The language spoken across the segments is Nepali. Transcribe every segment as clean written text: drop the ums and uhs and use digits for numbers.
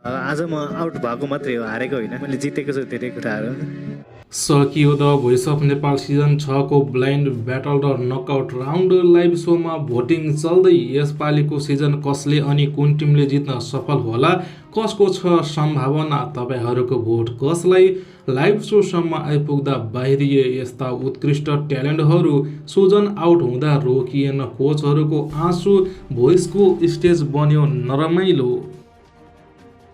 आज म आउट भएको मात्रै हो, हारेको होइन। मैले जितेको छु धेरै कुराहरू। सकियो the voice of Nepal season 6 को ब्लाइन्ड ब्याटल र नकआउट राउन्ड लाइभ सोमा भोटिङ चल्दै। यसपालिको सिजन कसले अनि कुन टिमले जित्न सफल होला, कसको छ सम्भावना, तपाईँहरूको भोट कसलाई? लाइभ सोसम्म आइपुग्दा बाहिरिए यस्ता उत्कृष्ट ट्यालेन्टहरू, सुजन आउट हुँदा रोकिएन कोचहरूको आँसु, भोइसको स्टेज बन्यो नरमाइलो।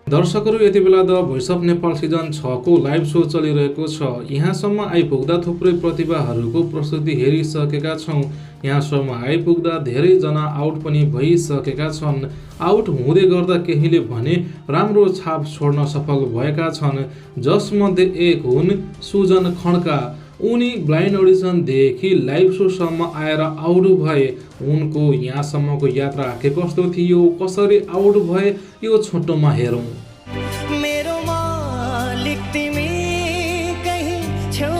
दर्शकहरू, यति बेला the voice of Nepal season 6 को लाइभ सो चलिरहेको छ। यहाँसम्म आइपुग्दा थुप्रै प्रतिभाहरूको प्रस्तुति हेरिसकेका छौँ। यहाँसम्म आइपुग्दा धेरैजना आउट पनि भइसकेका छन्। आउट हुँदै गर्दा केहीले भने राम्रो छाप छोड्न सफल भएका छन्, जसमध्ये एक हुन् सुजन खड्का। उनी ब्लाइन्ड अडिसनदेखि लाइभ सोसम्म आएर आउट भए। उनको यहाँसम्मको यात्रा के कस्तो थियो, कसरी आउट भए, यो छोटोमा हेरौँ। मेरो मालिक तिमी कहीँ छौ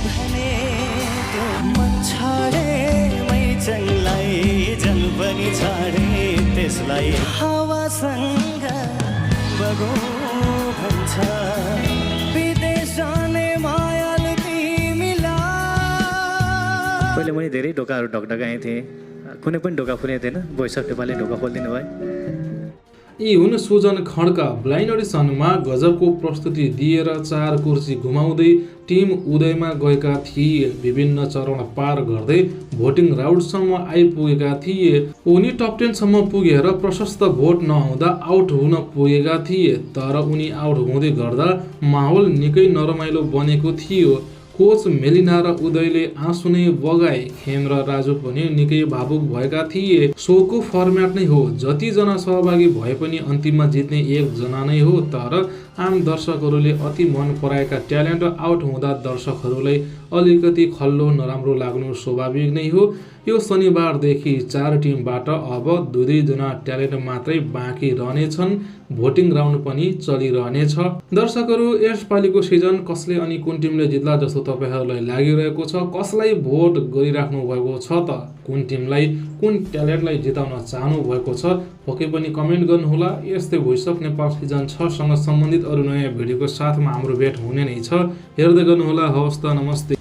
भने त्यो मन छाडे मै चङलाई जल पनि छाडे त्यसलाई हावासँग बगो भन्छ विदेश जाने मायाले तिमीलाई। पहिले मैले धेरै ढोकाहरू ढकढकाएँ थिएँ, कुनै पनि ढोका खुलेको थिएन। भोइस अफ नेपालले ढोका खोलिदिनु भयो। यी हुन् सुजन खड्का। ब्लाइन्ड अडिसनमा गजबको प्रस्तुति दिएर 4 कुर्सी घुमाउँदै टिम उदयमा गएका थिए। विभिन्न चरण पार गर्दै भोटिङ राउन्डसम्म आइपुगेका थिए। उनी टप 10 सम्म पुगेर प्रशस्त भोट नहुँदा आउट हुन पुगेका थिए। तर उनी आउट हुँदै गर्दा माहौल निकै नरमाइलो बनेको थियो। कोच मेलिना र उदयले आँसु नै बगाए। खेम र राजु पनि निकै भावुक भएका थिए। सोको फर्म्याट नै हो, जतिजना सहभागी भए पनि अन्तिममा जित्ने एकजना नै हो। तर आम दर्शकहरूले अति मन पराएका ट्यालेन्ट आउट हुँदा दर्शकहरूलाई अलिकति खल्लो नराम्रो लाग्नु स्वाभाविक नै हो। यो शनिबारदेखि 4 टिमबाट अब 2-2 जना ट्यालेन्ट मात्रै बाँकी रहनेछन्। भोटिङ राउन्ड पनि चलिरहनेछ। दर्शकहरू, यसपालिको सिजन कसले अनि कुन टिमले जित्ला जस्तो तपाईँहरूलाई लागिरहेको छ? कसलाई भोट गरिराख्नु भएको छ त? कुन टिमलाई, कुन ट्यालेन्टलाई जिताउन चाहनु भएको छ? पक्कै पनि कमेन्ट गर्नुहोला। यस्तै भोइस अफ नेपाल सिजन 6 सँग सम्बन्धित अरू नयाँ भिडियोको साथमा हाम्रो भेट हुने नै छ। हेर्दै गर्नुहोला। हवस् त, नमस्ते।